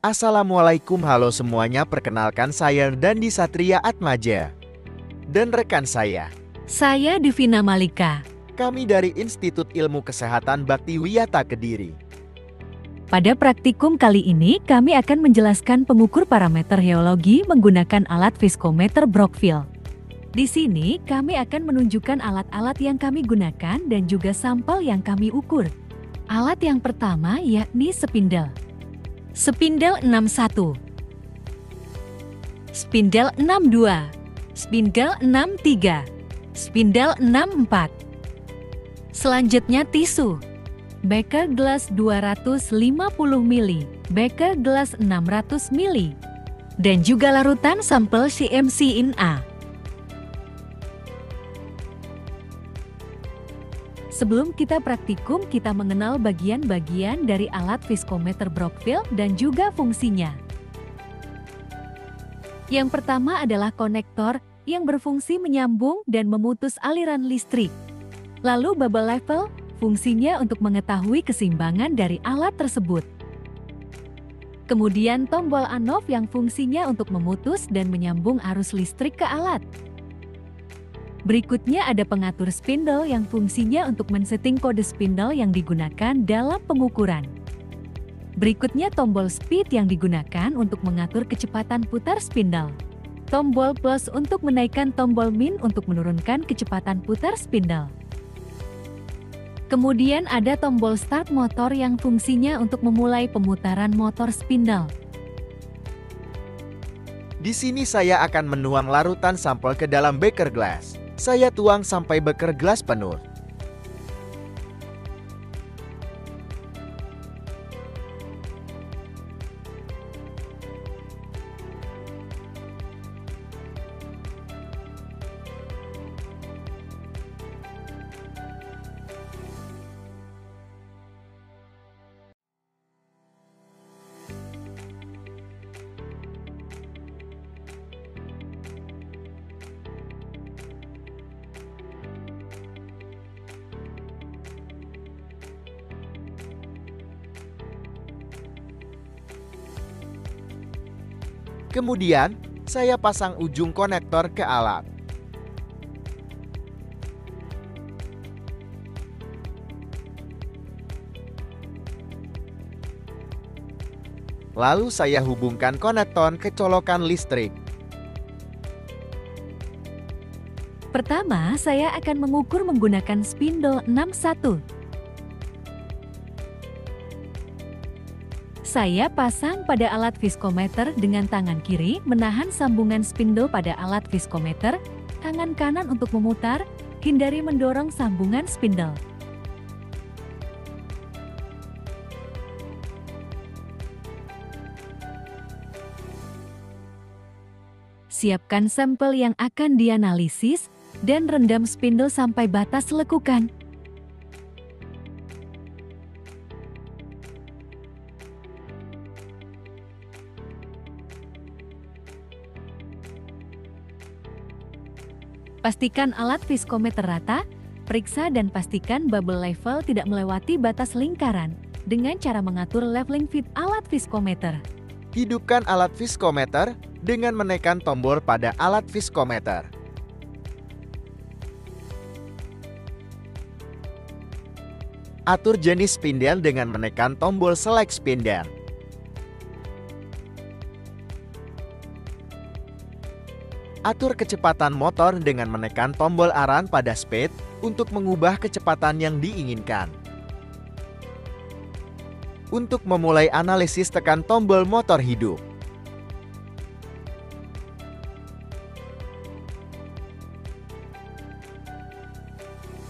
Assalamualaikum, halo semuanya, perkenalkan saya Dandi Satria Atmaja. Dan rekan saya. Saya Devina Malika. Kami dari Institut Ilmu Kesehatan Bakti Wiyata Kediri. Pada praktikum kali ini kami akan menjelaskan pengukur parameter geologi menggunakan alat viskometer Brockfield. Di sini kami akan menunjukkan alat-alat yang kami gunakan dan juga sampel yang kami ukur. Alat yang pertama yakni spindle. Spindle 61, spindle 62, spindle 63, spindle 64. Selanjutnya tisu. Beker gelas 250 ml, beker gelas 600 ml, dan juga larutan sampel CMC-IN-A. Sebelum kita praktikum, kita mengenal bagian-bagian dari alat viskometer Brockfield dan juga fungsinya. Yang pertama adalah konektor yang berfungsi menyambung dan memutus aliran listrik. Lalu bubble level, fungsinya untuk mengetahui keseimbangan dari alat tersebut. Kemudian tombol on-off yang fungsinya untuk memutus dan menyambung arus listrik ke alat. Berikutnya ada pengatur spindle yang fungsinya untuk men-setting kode spindle yang digunakan dalam pengukuran. Berikutnya tombol speed yang digunakan untuk mengatur kecepatan putar spindle. Tombol plus untuk menaikkan, tombol min untuk menurunkan kecepatan putar spindle. Kemudian ada tombol start motor yang fungsinya untuk memulai pemutaran motor spindle. Di sini saya akan menuang larutan sampel ke dalam beker gelas. Saya tuang sampai beker gelas penuh. Kemudian, saya pasang ujung konektor ke alat. Lalu saya hubungkan konektor ke colokan listrik. Pertama, saya akan mengukur menggunakan spindle 61. Saya pasang pada alat viskometer dengan tangan kiri menahan sambungan spindle pada alat viskometer, tangan kanan untuk memutar, hindari mendorong sambungan spindle. Siapkan sampel yang akan dianalisis dan rendam spindle sampai batas lekukan. Pastikan alat viskometer rata, periksa dan pastikan bubble level tidak melewati batas lingkaran dengan cara mengatur leveling feed alat viskometer. Hidupkan alat viskometer dengan menekan tombol pada alat viskometer. Atur jenis spindle dengan menekan tombol select spindle. Atur kecepatan motor dengan menekan tombol arang pada speed untuk mengubah kecepatan yang diinginkan. Untuk memulai analisis, tekan tombol motor hidup.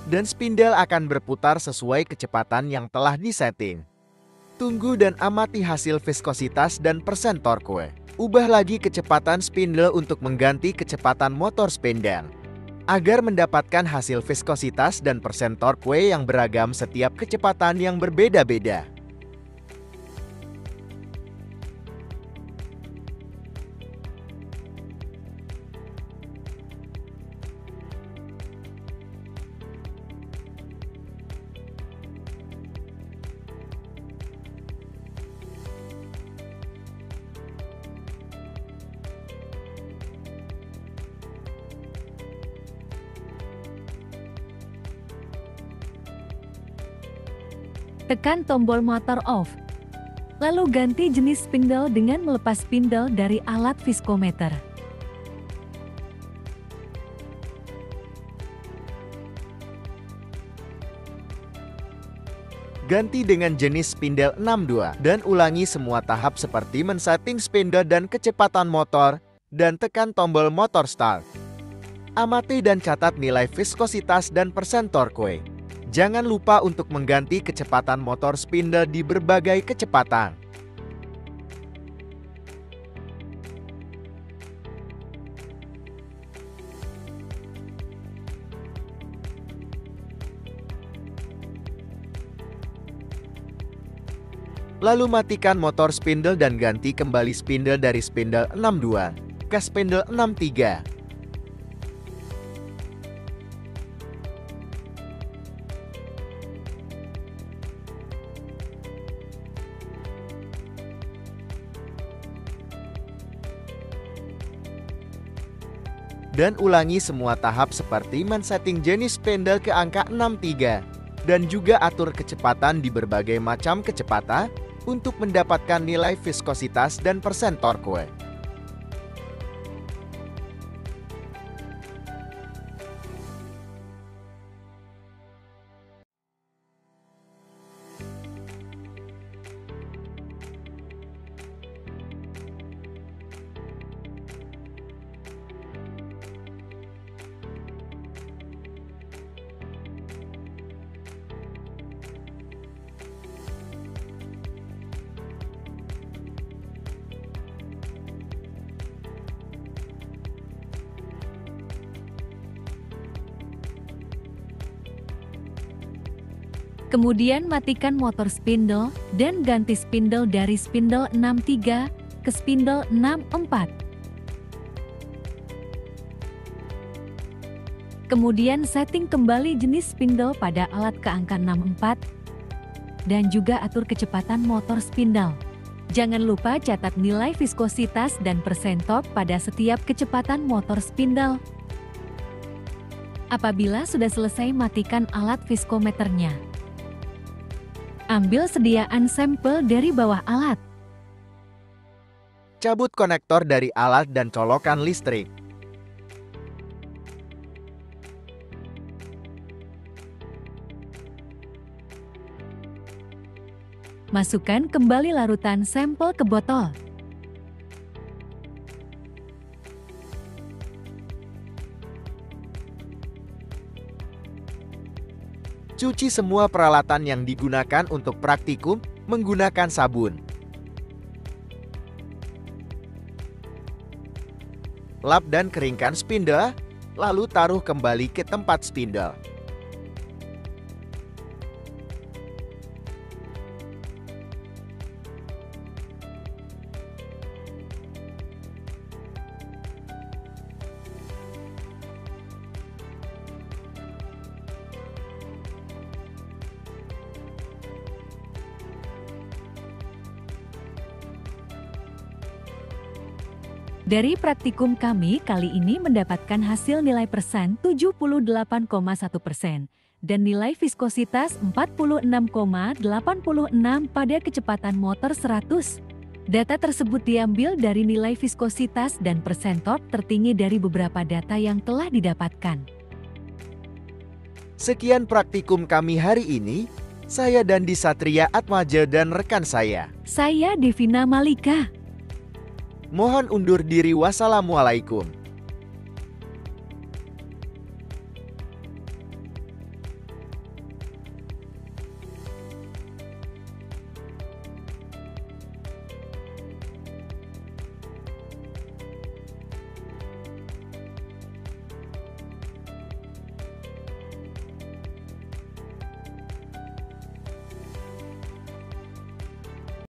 Dan spindle akan berputar sesuai kecepatan yang telah disetting. Tunggu dan amati hasil viskositas dan persen torque. Ubah lagi kecepatan spindle untuk mengganti kecepatan motor spindle. Agar mendapatkan hasil viskositas dan persen torque yang beragam setiap kecepatan yang berbeda-beda. Tekan tombol motor off. Lalu ganti jenis spindle dengan melepas spindle dari alat viskometer. Ganti dengan jenis spindle 62 dan ulangi semua tahap seperti men-setting spindle dan kecepatan motor dan tekan tombol motor start. Amati dan catat nilai viskositas dan persen torque. Jangan lupa untuk mengganti kecepatan motor spindle di berbagai kecepatan. Lalu matikan motor spindle dan ganti kembali spindle dari spindle 62 ke spindle 63. Dan ulangi semua tahap seperti men-setting jenis spindle ke angka 63 dan juga atur kecepatan di berbagai macam kecepatan untuk mendapatkan nilai viskositas dan persen torque. Kemudian matikan motor spindle dan ganti spindle dari spindle 63 ke spindle 64. Kemudian setting kembali jenis spindle pada alat ke angka 64 dan juga atur kecepatan motor spindle. Jangan lupa catat nilai viskositas dan persen torque pada setiap kecepatan motor spindle. Apabila sudah selesai, matikan alat viskometernya. Ambil sediaan sampel dari bawah alat. Cabut konektor dari alat dan colokan listrik. Masukkan kembali larutan sampel ke botol. Cuci semua peralatan yang digunakan untuk praktikum menggunakan sabun. Lap dan keringkan spindle, lalu taruh kembali ke tempat spindle. Dari praktikum kami kali ini mendapatkan hasil nilai persen 78,1% dan nilai viskositas 46,86 pada kecepatan motor 100. Data tersebut diambil dari nilai viskositas dan persen torque tertinggi dari beberapa data yang telah didapatkan. Sekian praktikum kami hari ini. Saya Dandi Satria Atmaja dan rekan saya. Saya Devina Malika. Mohon undur diri. Wassalamualaikum.